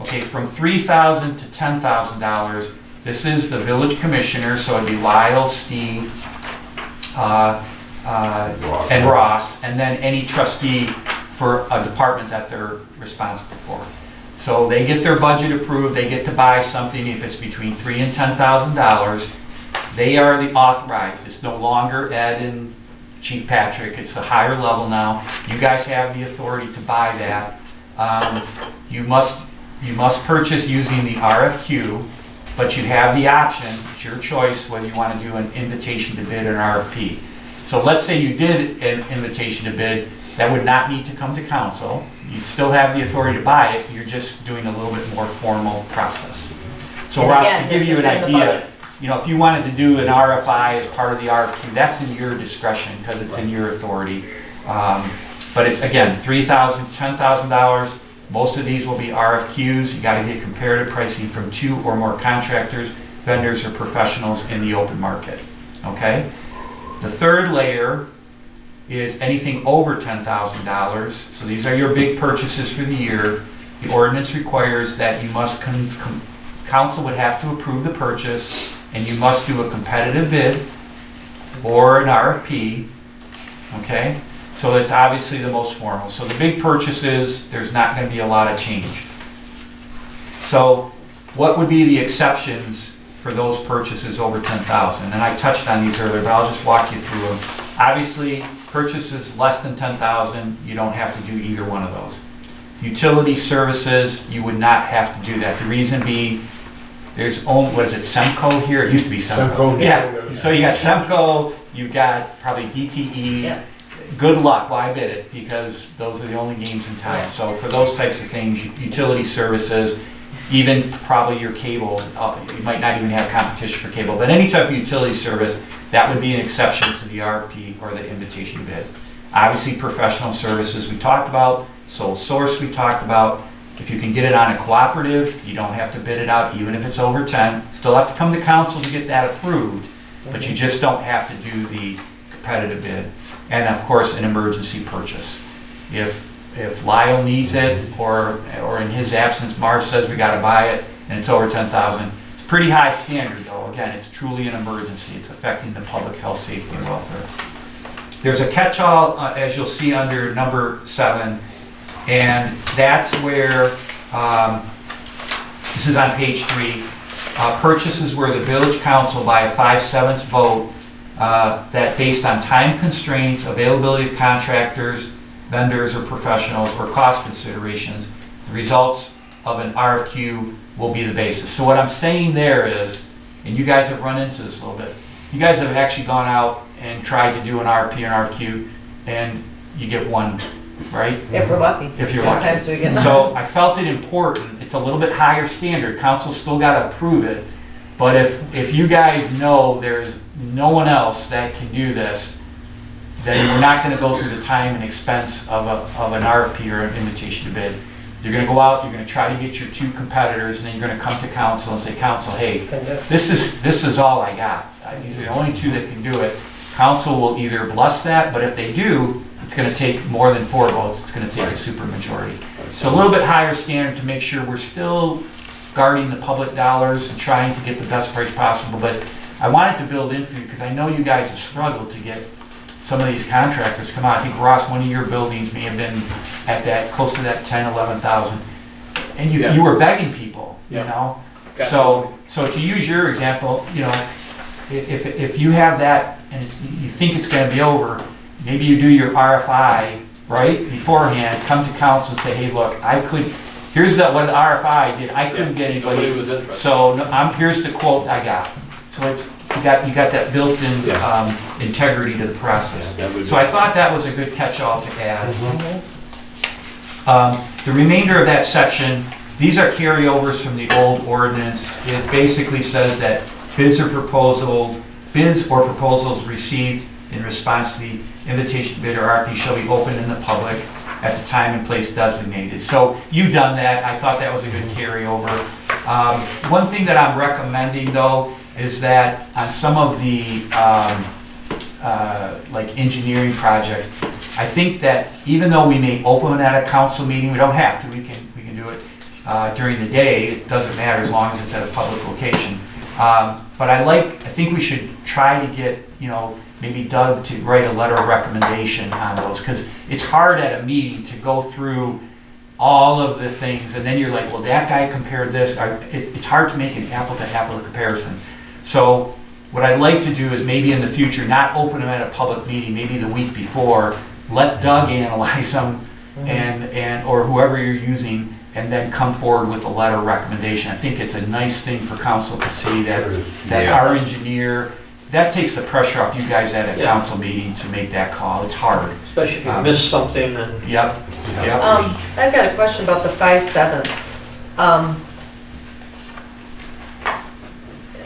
[SPEAKER 8] Okay, from $3,000 to $10,000, this is the village commissioner, so it'd be Lyle, Steve, and Ross, and then any trustee for a department that they're responsible for. So they get their budget approved, they get to buy something if it's between $3,000 and $10,000. They are the authorized. It's no longer Ed and Chief Patrick. It's a higher level now. You guys have the authority to buy that. You must purchase using the RFQ, but you have the option, it's your choice, whether you want to do an invitation to bid or an RFP. So let's say you did an invitation to bid, that would not need to come to council. You still have the authority to buy it, you're just doing a little bit more formal process. So
[SPEAKER 3] And
[SPEAKER 8] Ross,
[SPEAKER 3] again,
[SPEAKER 8] to give
[SPEAKER 3] this
[SPEAKER 8] you
[SPEAKER 3] is
[SPEAKER 8] an
[SPEAKER 3] in the
[SPEAKER 8] idea,
[SPEAKER 3] budget.
[SPEAKER 8] you know, if you wanted to do an RFI as part of the RFQ, that's in your discretion because it's in your authority. But it's, again, $3,000, $10,000. Most of these will be RFQs. You got to get comparative pricing from 2 or more contractors, vendors, or professionals in the open market. Okay? The third layer is anything over $10,000. So these are your big purchases for the year. The ordinance requires that you must, council would have to approve the purchase, and you must do a competitive bid or an RFP. Okay? So it's obviously the most formal. So the big purchases, there's not going to be a lot of change. So what would be the exceptions for those purchases over 10,000? And I touched on these earlier, but I'll just walk you through them. Obviously, purchases less than 10,000, you don't have to do either one of those. Utility services, you would not have to do that. The reason being, there's only, what is it, Semco here? It used to be Semco.
[SPEAKER 4] Semco,
[SPEAKER 8] Yeah. So you got Semco, you've got probably DTE.
[SPEAKER 3] Yeah.
[SPEAKER 8] Good luck, why bid it? Because those are the only games in town. So for those types of things, utility services, even probably your cable, you might not even have competition for cable, but any type of utility service, that would be an exception to the RFP or the invitation bid. Obviously, professional services we talked about, sole source we talked about. If you can get it on a cooperative, you don't have to bid it out even if it's over 10. Still have to come to council to get that approved, but you just don't have to do the competitive bid. And of course, an emergency purchase. If Lyle needs it, or in his absence, Mars says we gotta buy it, and it's over 10,000, it's a pretty high standard though. Again, it's truly an emergency. It's affecting the public health, safety, and welfare. There's a catch-all, as you'll see under number 7, and that's where, this is on page 3, purchases where the village council by a 5/7 vote, that based on time constraints, availability of contractors, vendors or professionals, or cost considerations, the results of an RFQ will be the basis. So what I'm saying there is, and you guys have run into this a little bit, you guys have actually gone out and tried to do an RFP and RFQ, and you get one, right?
[SPEAKER 3] If we're lucky.
[SPEAKER 8] If you're
[SPEAKER 3] Sometimes
[SPEAKER 8] lucky.
[SPEAKER 3] we get.
[SPEAKER 8] So I felt it important, it's a little bit higher standard, council's still gotta approve it, but if you guys know there's no one else that can do this, then we're not gonna go through the time and expense of an RFP or an invitation to bid. You're gonna go out, you're gonna try to get your 2 competitors, and then you're gonna come to council and say, council, hey, this is all I got. These are the only 2 that can do it. Council will either bless that, but if they do, it's gonna take more than 4 votes. It's gonna take a supermajority. So a little bit higher standard to make sure we're still guarding the public dollars and trying to get the best price possible. But I wanted to build in for you because I know you guys have struggled to get some of these contractors come out. I think, Ross, one of your buildings may have been at that, close to that 10, 11,000. And you were begging people, you know? So to use your example, you know, if you have that and you think it's gonna be over, maybe you do your RFI, right, beforehand, come to council and say, hey, look, here's what the RFI did, I couldn't get anybody.
[SPEAKER 5] Nobody was interested.
[SPEAKER 8] So here's the quote I got. So you got that built-in integrity to the process. So I thought that was a good catch-all to add. The remainder of that section, these are carryovers from the old ordinance. It basically says that bids or proposals received in response to the invitation bid or RFP shall be open in the public at the time and place designated. So you've done that. I thought that was a good carryover. One thing that I'm recommending though is that on some of the like engineering projects, I think that even though we may open it at a council meeting, we don't have to. We can do it during the day. It doesn't matter as long as it's at a public location. But I think we should try to get, you know, maybe Doug to write a letter of recommendation on those, because it's hard at a meeting to go through all of the things, and then you're like, well, that guy compared this. It's hard to make an apple-to-apple comparison. So what I'd like to do is maybe in the future, not open them at a public meeting, maybe the week before, let Doug analyze them, and or whoever you're using, and then come forward with a letter of recommendation. I think it's a nice thing for council to see that our engineer that takes the pressure off you guys at a
[SPEAKER 7] Yeah.
[SPEAKER 8] council meeting to make that call. It's hard.
[SPEAKER 7] Especially if you miss something and.
[SPEAKER 8] Yep, yep.
[SPEAKER 3] I've got a question about the 5/7.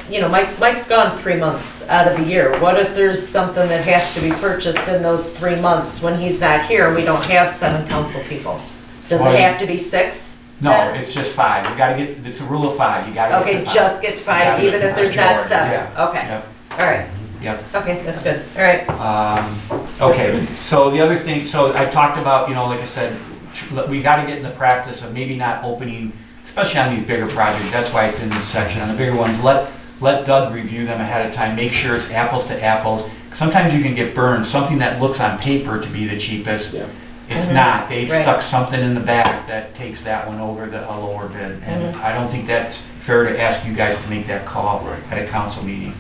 [SPEAKER 3] You know, Mike's gone 3 months out of the year. What if there's something that has to be purchased in those 3 months when he's not here and we don't have 7 council people? Does it have to be 6?
[SPEAKER 8] No,
[SPEAKER 3] then?
[SPEAKER 8] it's just 5. You gotta get, it's a rule of 5. You gotta get
[SPEAKER 3] Okay,
[SPEAKER 8] to 5.
[SPEAKER 3] just get to 5,
[SPEAKER 8] gotta
[SPEAKER 3] even
[SPEAKER 8] get
[SPEAKER 3] if
[SPEAKER 8] to
[SPEAKER 3] there's
[SPEAKER 8] five.
[SPEAKER 3] not 7?
[SPEAKER 8] Yeah.
[SPEAKER 3] Okay,
[SPEAKER 8] Yep,
[SPEAKER 3] all right.
[SPEAKER 8] yep.
[SPEAKER 3] Okay, that's good, all right.
[SPEAKER 8] Okay, so the other thing, so I talked about, you know, like I said, we gotta get in the practice of maybe not opening, especially on these bigger projects, that's why it's in this section. On the bigger ones, let Doug review them ahead of time, make sure it's apples to apples. Sometimes you can get burned, something that looks on paper to be the cheapest, it's not. They've
[SPEAKER 3] Right.
[SPEAKER 8] stuck something in the back that takes that one over a lower bid. And I don't think that's fair to ask you guys to make that call at a council meeting.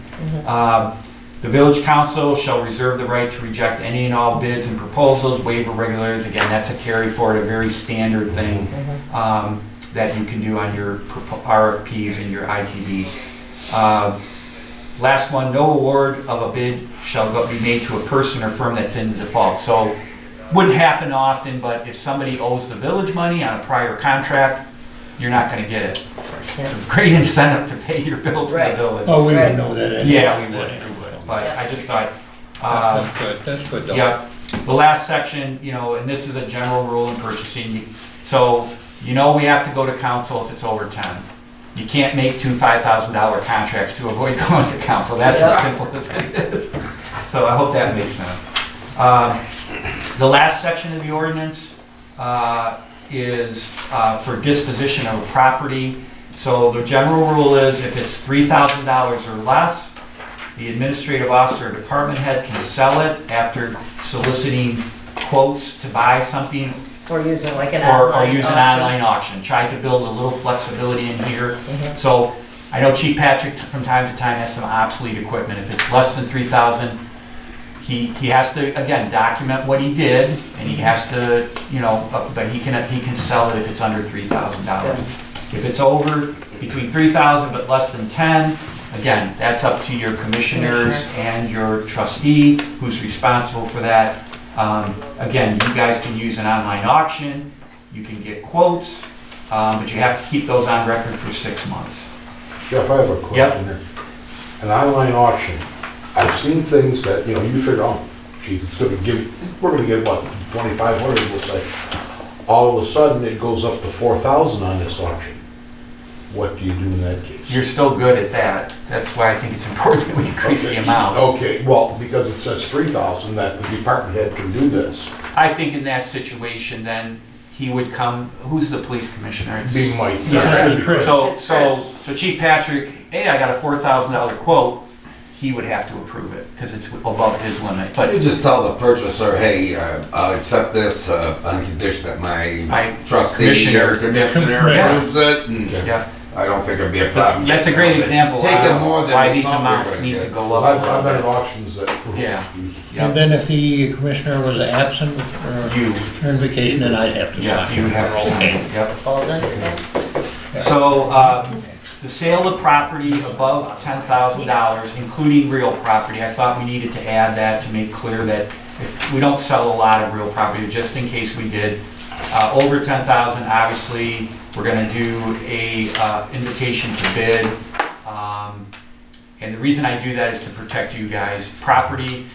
[SPEAKER 8] The village council shall reserve the right to reject any and all bids and proposals, waive irregularities. Again, that's a carry forward, a very standard thing that you can do on your RFPs and your ITBs. Last one, no award of a bid shall be made to a person or firm that's in default. So, wouldn't happen often, but if somebody owes the village money on a prior contract, you're not gonna get it. It's a great incentive to pay your bill to the
[SPEAKER 3] Right.
[SPEAKER 8] village.
[SPEAKER 1] Oh, we
[SPEAKER 3] Right.
[SPEAKER 1] would know that anyway.
[SPEAKER 8] Yeah, we would. But I just thought,
[SPEAKER 1] That's good, though.
[SPEAKER 8] yeah, the last section, you know, and this is a general rule in purchasing. So, you know, we have to go to council if it's over 10. You can't make 2 $5,000 contracts to avoid going to council. That's as simple as it is. So I hope that makes sense. The last section of the ordinance is for disposition of property. So the general rule is if it's $3,000 or less, the administrative officer or department head can sell it after soliciting quotes to buy something
[SPEAKER 3] Or using like an
[SPEAKER 8] or
[SPEAKER 3] online
[SPEAKER 8] use an
[SPEAKER 3] auction.
[SPEAKER 8] online auction. Try to build a little flexibility in here. So I know Chief Patrick from time to time has some obsolete equipment. If it's less than 3,000, he has to, again, document what he did, and he has to, you know, but he can sell it if it's under $3,000. If it's over between 3,000 but less than 10, again, that's up to your commissioners and your trustee who's responsible for that. Again, you guys can use an online auction, you can get quotes, but you have to keep those on record for 6 months.
[SPEAKER 4] Jeff, I have a question there. An online auction, I've seen things that, you know, you figure, oh, geez, it's gonna give, we're gonna get what, 2,500, we'll say. All of a sudden, it goes up to 4,000 on this auction. What do you do in that case?
[SPEAKER 8] You're still good at that. That's why I think it's important that we increase the amount.
[SPEAKER 4] Okay, well, because it says 3,000, that the department head can do this.
[SPEAKER 8] I think in that situation, then he would come, who's the police commissioner? It's-
[SPEAKER 4] Being Mike.
[SPEAKER 1] Yeah, Chris.
[SPEAKER 8] So,
[SPEAKER 3] It's
[SPEAKER 8] so,
[SPEAKER 3] Chris.
[SPEAKER 8] so Chief Patrick, hey, I got a $4,000 quote, he would have to approve it, because it's above his limit,
[SPEAKER 6] You
[SPEAKER 8] but
[SPEAKER 6] just tell the purchaser, hey, I'll accept this on condition that my
[SPEAKER 8] my
[SPEAKER 6] trustee or commissioner
[SPEAKER 1] Yeah.
[SPEAKER 6] approves it, and
[SPEAKER 8] yeah.
[SPEAKER 6] I don't think it'd be a problem.
[SPEAKER 8] That's a great example
[SPEAKER 6] Taking more
[SPEAKER 8] of
[SPEAKER 6] than
[SPEAKER 8] why
[SPEAKER 6] we
[SPEAKER 8] these
[SPEAKER 6] thought we were
[SPEAKER 8] amounts
[SPEAKER 6] gonna
[SPEAKER 8] need
[SPEAKER 6] get.
[SPEAKER 8] to go
[SPEAKER 4] 'Cause
[SPEAKER 8] up.
[SPEAKER 4] I've been at auctions that.
[SPEAKER 8] Yeah.
[SPEAKER 1] And then if the commissioner was absent or
[SPEAKER 8] You,
[SPEAKER 1] on vacation, then I'd have to
[SPEAKER 8] yeah,
[SPEAKER 1] sign.
[SPEAKER 8] you have to sign
[SPEAKER 1] Okay.
[SPEAKER 8] it, yep.
[SPEAKER 3] Falls under that.
[SPEAKER 8] So, the sale of property above $10,000, including real property, I thought we needed to add that to make clear that if we don't sell a lot of real property, just in case we did. Over 10,000, obviously, we're gonna do a invitation to bid. And the reason I do that is to protect you guys. Property,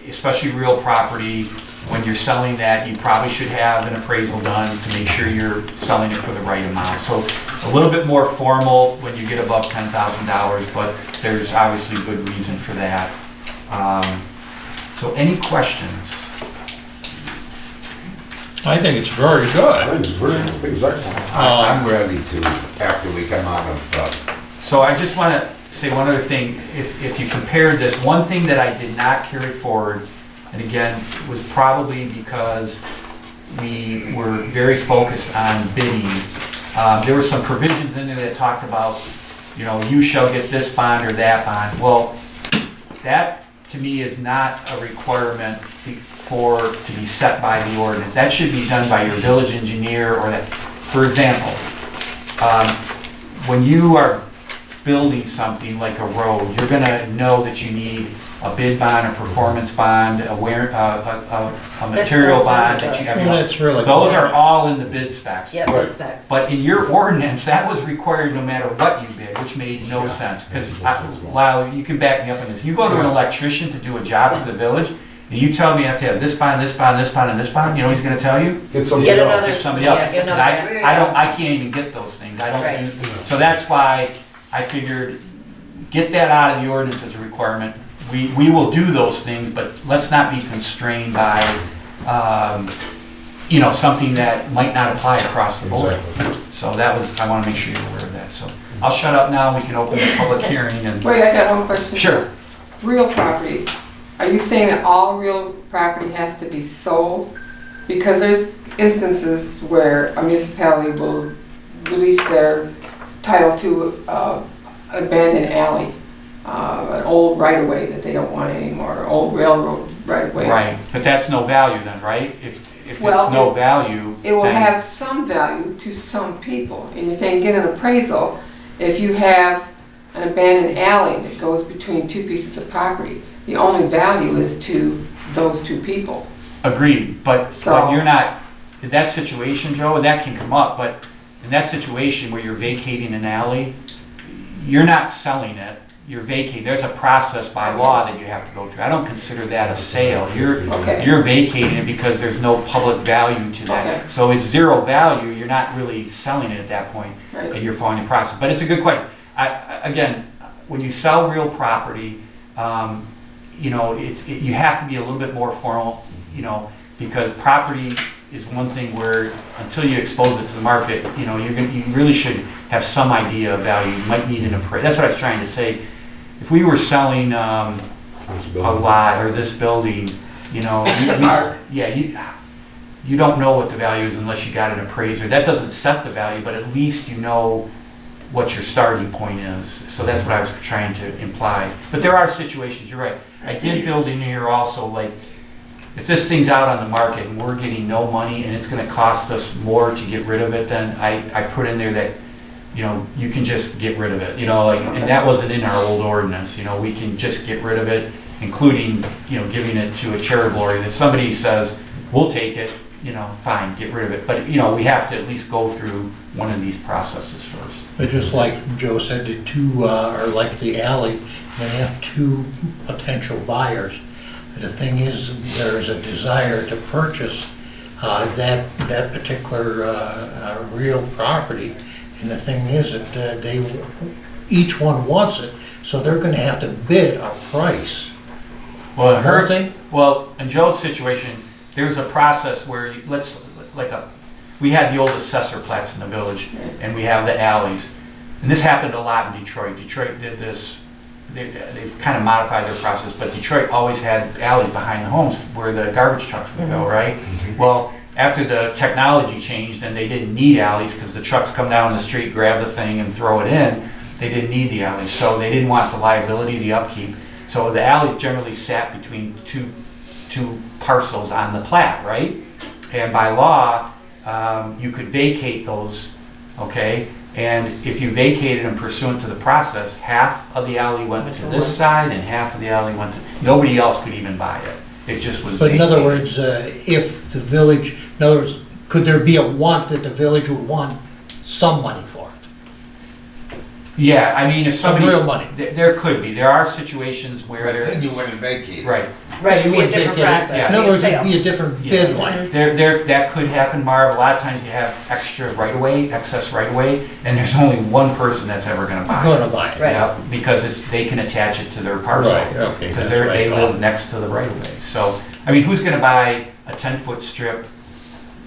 [SPEAKER 8] especially real property, when you're selling that, you probably should have an appraisal done to make sure you're selling it for the right amount. So a little bit more formal when you get above $10,000, but there's obviously good reason for that. So any questions?
[SPEAKER 1] I think it's very
[SPEAKER 4] I
[SPEAKER 1] good.
[SPEAKER 4] think it's very, I think it's excellent.
[SPEAKER 6] I'm ready to, after we come out of,
[SPEAKER 8] So I just want to say one other thing. If you compare this, one thing that I did not carry forward, and again, was probably because we were very focused on bidding. There were some provisions in there that talked about, you know, you shall get this bond or that bond. Well, that to me is not a requirement to be set by the ordinance. That should be done by your village engineer or that. For example, when you are building something like a road, you're gonna know that you need a bid bond, a performance bond, a material
[SPEAKER 3] goes
[SPEAKER 8] bond,
[SPEAKER 3] under
[SPEAKER 8] that you, I
[SPEAKER 1] Well,
[SPEAKER 8] mean,
[SPEAKER 1] that's really.
[SPEAKER 8] those are all in the bid specs.
[SPEAKER 3] Yep,
[SPEAKER 4] Right.
[SPEAKER 3] bid specs.
[SPEAKER 8] But in your ordinance, that was required no matter what you bid, which made no sense, because, Lyle, you can back me up on this. You go to an electrician to do a job for the village, and you tell me I have to have this bond, this bond, this bond, and this bond, you know what he's gonna tell you?
[SPEAKER 4] Get somebody
[SPEAKER 3] Get
[SPEAKER 4] else.
[SPEAKER 3] another,
[SPEAKER 8] Somebody else.
[SPEAKER 3] yeah, get
[SPEAKER 8] 'Cause
[SPEAKER 3] another.
[SPEAKER 8] I can't even get those things, I
[SPEAKER 3] Right.
[SPEAKER 8] don't, so that's why I figured, get that out of the ordinance as a requirement. We will do those things, but let's not be constrained by, you know, something that might not apply across the board.
[SPEAKER 4] Exactly.
[SPEAKER 8] So that was, I want to make sure you're aware of that. So I'll shut up now, we can open the public hearing and.
[SPEAKER 9] Wait, I got one question.
[SPEAKER 8] Sure.
[SPEAKER 9] Real property, are you saying that all real property has to be sold? Because there's instances where a municipality will release their title to an abandoned alley, an old right-of-way that they don't want anymore, old railroad right-of-way.
[SPEAKER 8] Right, but that's no value then, right? If
[SPEAKER 9] Well,
[SPEAKER 8] it's no value.
[SPEAKER 9] It will
[SPEAKER 8] then-
[SPEAKER 9] have some value to some people, and you're saying get an appraisal if you have an abandoned alley that goes between two pieces of property. The only value is to those two people.
[SPEAKER 8] Agreed, but
[SPEAKER 9] So-
[SPEAKER 8] you're not, in that situation, Joe, that can come up, but in that situation where you're vacating an alley, you're not selling it, you're vacating, there's a process by law that you have to go through. I don't consider that a sale.
[SPEAKER 9] Okay.
[SPEAKER 8] You're vacating it because there's no public value to
[SPEAKER 9] Okay.
[SPEAKER 8] that. So it's zero value, you're not really selling it at that point,
[SPEAKER 9] Right.
[SPEAKER 8] and you're following the process. But it's a good question. Again, when you sell real property, you know, you have to be a little bit more formal, you know, because property is one thing where until you expose it to the market, you know, you really should have some idea of value. You might need an appraisal. That's what I was trying to say. If we were selling a lot or this building, you know, you don't know what the value is unless you got an appraiser. That doesn't set the value, but at least you know what your starting point is. So that's what I was trying to imply. But there are situations, you're right. I did build in here also, like, if this thing's out on the market and we're getting no money and it's gonna cost us more to get rid of it, then I put in there that, you know, you can just get rid of it, you know, like, and that wasn't in our old ordinance, you know, we can just get rid of it, including, you know, giving it to a charitable organization. If somebody says, we'll take it, you know, fine, get rid of it. But, you know, we have to at least go through one of these processes first.
[SPEAKER 1] But just like Joe said, the two, or like the alley, they have two potential buyers. The thing is, there is a desire to purchase that particular real property. And the thing is that each one wants it, so they're gonna have to bid a price.
[SPEAKER 8] Well,
[SPEAKER 1] Aren't they?
[SPEAKER 8] Well, in Joe's situation, there's a process where we had the old assessor plats in the village, and we have the alleys. And this happened a lot in Detroit. Detroit did this, they've kind of modified their process, but Detroit always had alleys behind the homes where the garbage trucks would go, right? Well, after the technology changed and they didn't need alleys because the trucks come down the street, grab the thing and throw it in, they didn't need the alleys. So they didn't want the liability, the upkeep. So the alleys generally sat between two parcels on the plat, right? And by law, you could vacate those, okay? And if you vacated them pursuant to the process, half of the alley went to this side and half of the alley went to, nobody else could even buy it. It just was
[SPEAKER 1] But in
[SPEAKER 8] vacated.
[SPEAKER 1] other words, if the village, in other words, could there be a want that the village would want some money for it?
[SPEAKER 8] Yeah, I mean, if
[SPEAKER 1] Some
[SPEAKER 8] somebody.
[SPEAKER 1] real money.
[SPEAKER 8] There could be. There are situations where
[SPEAKER 6] But
[SPEAKER 8] there,
[SPEAKER 6] then you wouldn't vacate.
[SPEAKER 8] right.
[SPEAKER 3] Right, it'd
[SPEAKER 1] You
[SPEAKER 3] be a
[SPEAKER 1] wouldn't
[SPEAKER 3] different
[SPEAKER 1] take it.
[SPEAKER 3] process.
[SPEAKER 1] In other words,
[SPEAKER 3] Sale.
[SPEAKER 1] it'd be a different
[SPEAKER 8] Yeah.
[SPEAKER 1] bid line.
[SPEAKER 8] That could happen, Marv. A lot of times you have extra right-of-way, excess right-of-way, and there's only one person that's ever gonna buy it.
[SPEAKER 1] Gonna buy it.
[SPEAKER 3] Right.
[SPEAKER 8] Yeah, because they can attach it to their parcel.
[SPEAKER 1] Right, okay,
[SPEAKER 8] Because
[SPEAKER 1] that's what I
[SPEAKER 8] they
[SPEAKER 1] thought.
[SPEAKER 8] live next to the right-of-way. So, I mean, who's gonna buy a 10-foot strip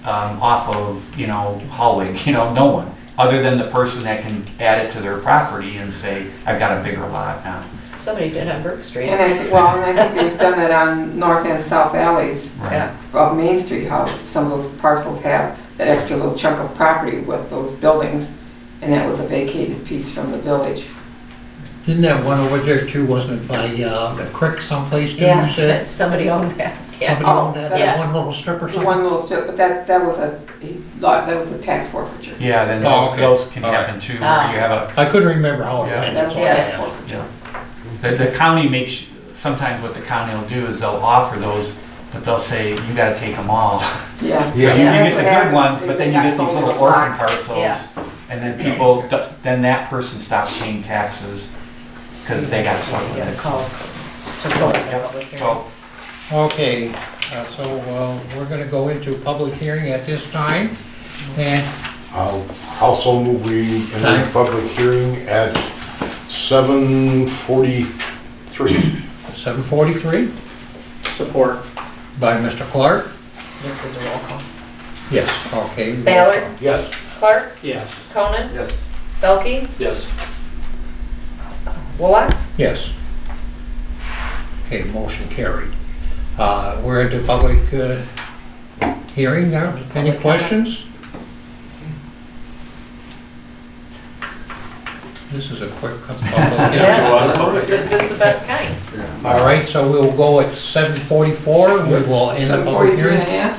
[SPEAKER 8] off of, you know, Hallway? You know, no one, other than the person that can add it to their property and say, I've got a bigger lot now.
[SPEAKER 3] Somebody did on Burke Street.
[SPEAKER 9] And I think they've done it on north and south alleys
[SPEAKER 3] Yeah.
[SPEAKER 9] of Main Street, how some of those parcels have that extra little chunk of property with those buildings, and that was a vacated piece from the village.
[SPEAKER 1] Isn't that one over there too, wasn't it by the creek someplace too, you
[SPEAKER 3] Yeah,
[SPEAKER 1] said?
[SPEAKER 3] that somebody owned that.
[SPEAKER 1] Somebody
[SPEAKER 9] Oh,
[SPEAKER 1] owned that
[SPEAKER 3] yeah.
[SPEAKER 1] one little strip or
[SPEAKER 9] The
[SPEAKER 1] something?
[SPEAKER 9] one little strip, but that was a tax forfeiture.
[SPEAKER 8] Yeah, then
[SPEAKER 1] Oh, okay.
[SPEAKER 8] those can
[SPEAKER 1] All right.
[SPEAKER 8] happen too, where you have
[SPEAKER 1] I couldn't remember how it
[SPEAKER 8] Yeah.
[SPEAKER 1] went.
[SPEAKER 9] That
[SPEAKER 1] That's
[SPEAKER 9] was
[SPEAKER 1] all
[SPEAKER 9] a
[SPEAKER 1] I
[SPEAKER 9] tax
[SPEAKER 1] asked.
[SPEAKER 9] forfeiture.
[SPEAKER 8] the county makes, sometimes what the county will do is they'll offer those, but they'll say, you gotta take them all.
[SPEAKER 9] Yeah.
[SPEAKER 8] So you
[SPEAKER 9] Yeah,
[SPEAKER 8] get
[SPEAKER 9] that's
[SPEAKER 8] the
[SPEAKER 9] what
[SPEAKER 8] good
[SPEAKER 9] happened.
[SPEAKER 8] ones,
[SPEAKER 9] They-
[SPEAKER 8] but
[SPEAKER 9] they
[SPEAKER 8] then you
[SPEAKER 9] got
[SPEAKER 8] get these
[SPEAKER 9] sold
[SPEAKER 8] little
[SPEAKER 9] in a
[SPEAKER 8] orphan
[SPEAKER 9] block.
[SPEAKER 8] parcels.
[SPEAKER 3] Yeah.
[SPEAKER 8] And then people, then that person stops paying taxes because they got stuck with
[SPEAKER 3] Yeah,
[SPEAKER 8] it.
[SPEAKER 3] call to go to
[SPEAKER 8] Yep.
[SPEAKER 3] public hearing.
[SPEAKER 8] So,
[SPEAKER 1] Okay, so we're gonna go into public hearing at this time. And
[SPEAKER 4] I'll also move we
[SPEAKER 1] Time.
[SPEAKER 4] enter public hearing at 7:43.
[SPEAKER 1] 7:43
[SPEAKER 7] Support.
[SPEAKER 1] by Mr. Clark.
[SPEAKER 3] This is a roll call.
[SPEAKER 1] Yes, okay.
[SPEAKER 3] Ballard,
[SPEAKER 4] Yes.
[SPEAKER 3] Clark,
[SPEAKER 7] Yes.
[SPEAKER 3] Conan,
[SPEAKER 6] Yes.
[SPEAKER 3] Belkey,
[SPEAKER 5] Yes.
[SPEAKER 3] Wallach.
[SPEAKER 1] Yes. Okay, motion carried. We're into public hearing now. Any
[SPEAKER 3] Public comment.
[SPEAKER 1] questions? This is a quick public hearing.
[SPEAKER 3] Yeah, this is the best kind.
[SPEAKER 1] All right, so we'll go at 7:44. We will end the public
[SPEAKER 9] 43 and a
[SPEAKER 1] hearing.
[SPEAKER 9] half?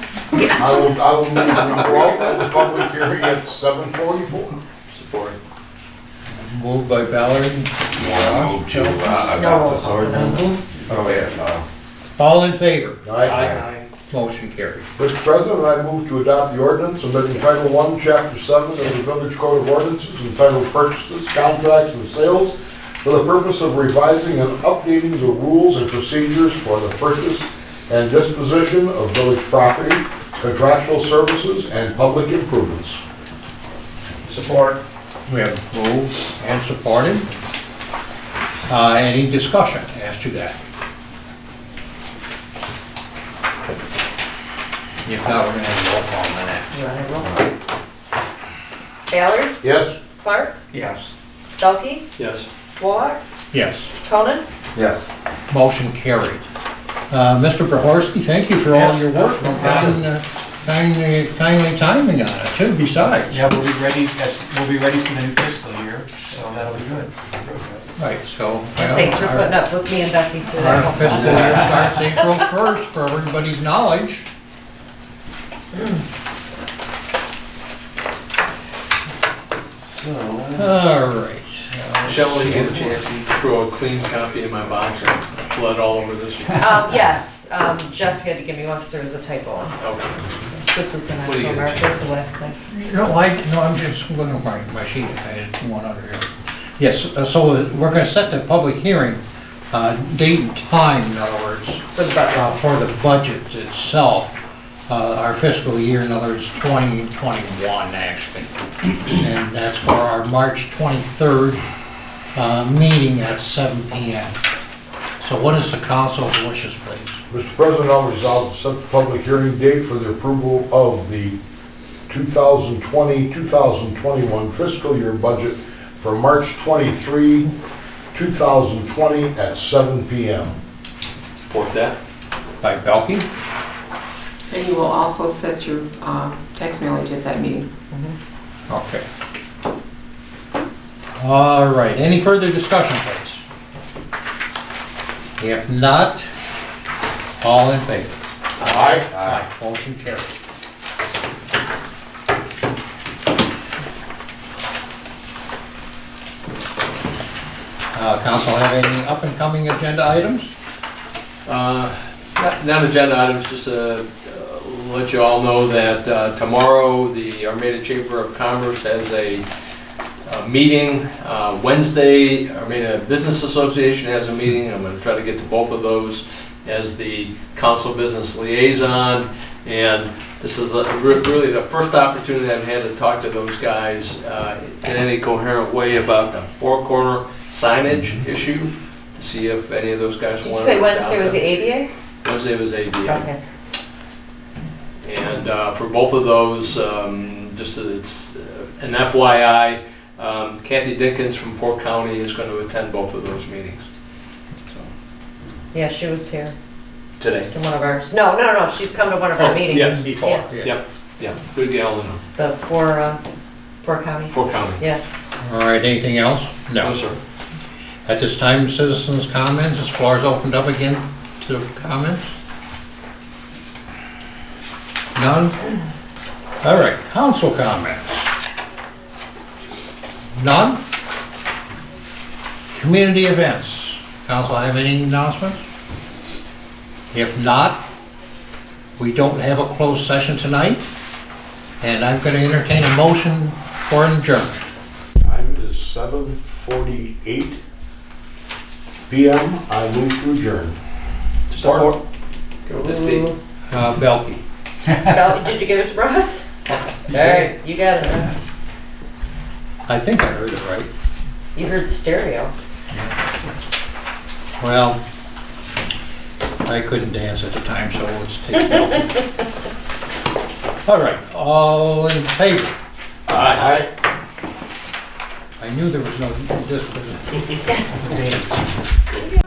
[SPEAKER 4] I will move we go out of the public hearing at 7:44.
[SPEAKER 5] Support.
[SPEAKER 1] Moved by Ballard.
[SPEAKER 6] Move to, adopt
[SPEAKER 3] No,
[SPEAKER 6] this ordinance.
[SPEAKER 3] no.
[SPEAKER 6] Oh, yeah, no.
[SPEAKER 1] All in favor?
[SPEAKER 4] Aye.
[SPEAKER 1] Motion carried.
[SPEAKER 4] Mr. President, I move to adopt the ordinance amending Title 1, Chapter 7 of the Village Code of Ordinances entitled Purchases, Contracts, and Sales for the purpose of revising and updating the rules and procedures for the purchase and disposition of village property, contractual services, and public improvements.
[SPEAKER 7] Support.
[SPEAKER 1] We have moved and supported. Any discussion as to that? If not, we're gonna have a roll call on that.
[SPEAKER 3] You want a roll call? Ballard,
[SPEAKER 4] Yes?
[SPEAKER 3] Clark,
[SPEAKER 7] Yes.
[SPEAKER 3] Belkey,
[SPEAKER 5] Yes.
[SPEAKER 3] Wallach,
[SPEAKER 1] Yes,
[SPEAKER 3] Conan.
[SPEAKER 6] Yes.
[SPEAKER 1] motion carried. Mr. Prohorsky, thank you for all your work and kindly timing on it too, besides.
[SPEAKER 8] yeah, we'll be ready for the new fiscal year, so that'll be good.
[SPEAKER 1] Right, so.
[SPEAKER 3] Thanks for putting up with me and Becky through that.
[SPEAKER 1] Our
[SPEAKER 3] whole
[SPEAKER 1] fiscal year
[SPEAKER 3] process.
[SPEAKER 1] starts April 1st for everybody's knowledge. All right.
[SPEAKER 5] Michelle, when you get a chance, you throw a clean copy in my box and flood all over this one.
[SPEAKER 3] Yes, Jeff had to give me one because there was a typo.
[SPEAKER 5] Okay.
[SPEAKER 3] This is an
[SPEAKER 5] What are you
[SPEAKER 3] actual
[SPEAKER 5] gonna
[SPEAKER 3] mark,
[SPEAKER 5] do?
[SPEAKER 3] that's the last thing.
[SPEAKER 1] No, I'm just looking at my sheet, I had one under here. Yes, so we're gonna set the public hearing, date and time, in other words,
[SPEAKER 3] For the budget.
[SPEAKER 1] for the budget itself, our fiscal year, in other words, 2021, actually. And that's for our March 23rd meeting at 7 PM. So what is the council's wishes, please?
[SPEAKER 4] Mr. President, I'll resolve to set the public hearing date for the approval of the 2020-2021 fiscal year budget for March 23, 2020 at 7 PM.
[SPEAKER 5] Support that.
[SPEAKER 1] By Belkey?
[SPEAKER 9] And you will also set your tax millage at that meeting.
[SPEAKER 1] Okay. All right, any further discussion, please? If not, all in favor?
[SPEAKER 4] Aye.
[SPEAKER 1] Motion carried. Council have any up and coming agenda items?
[SPEAKER 5] Not agenda items, just to let you all know that tomorrow, the Armada Chamber of Commerce has a meeting. Wednesday, Armada Business Association has a meeting. I'm gonna try to get to both of those as the council business liaison. And this is really the first opportunity I've had to talk to those guys in any coherent way about the four corner signage issue, to see if any of those guys
[SPEAKER 3] Did
[SPEAKER 5] want
[SPEAKER 3] you
[SPEAKER 5] to.
[SPEAKER 3] say Wednesday was the ADA?
[SPEAKER 5] Wednesday was ADA.
[SPEAKER 3] Okay.
[SPEAKER 5] And for both of those, just it's an FYI, Kathy Dickens from Fort County is going to attend both of those meetings. So,
[SPEAKER 3] Yeah, she was here
[SPEAKER 5] today.
[SPEAKER 3] to one of ours. No, she's come to one of our
[SPEAKER 5] Oh,
[SPEAKER 3] meetings.
[SPEAKER 5] yes.
[SPEAKER 1] Before,
[SPEAKER 3] Yeah.
[SPEAKER 1] yeah.
[SPEAKER 5] Yeah, good gal in
[SPEAKER 3] The Fort County.
[SPEAKER 5] Fort County.
[SPEAKER 3] Yeah.
[SPEAKER 1] All right, anything else?
[SPEAKER 5] No, sir.
[SPEAKER 1] At this time, citizens' comments, this floor is opened up again to comments. None? All right, council comments. None? Community events. Council have any announcements? If not, we don't have a closed session tonight, and I'm going to entertain a motion for adjournment.
[SPEAKER 4] Time is 7:48 PM. I move to adjourn.
[SPEAKER 5] Support. Go with this D.
[SPEAKER 1] Belkey.
[SPEAKER 3] Val, did you give it to Russ? All right, you got it. Russ.
[SPEAKER 1] I think I heard it right.
[SPEAKER 3] You heard stereo.
[SPEAKER 1] Well, I couldn't dance at the time, so let's take Belkey. All right, all in favor?
[SPEAKER 5] Aye.
[SPEAKER 1] I knew there was no, this was.